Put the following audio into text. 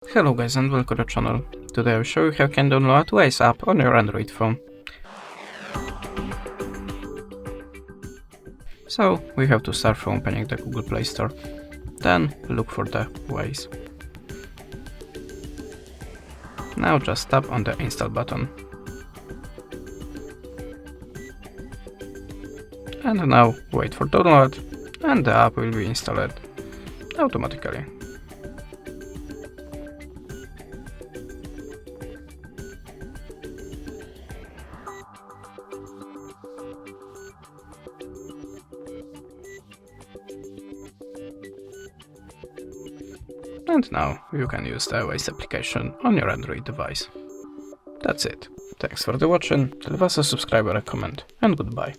Hello guys and welcome to the channel. Today I will show you how you can download Waze app on your Android phone. So we have to start from opening the Google Play Store. Then look for the Waze. Now just tap on the install button. And now wait for download and the app will be installed automatically. And now you can use the Waze application on your Android device. That's it. Thanks for the watching, leave us a subscribe or a comment, and goodbye.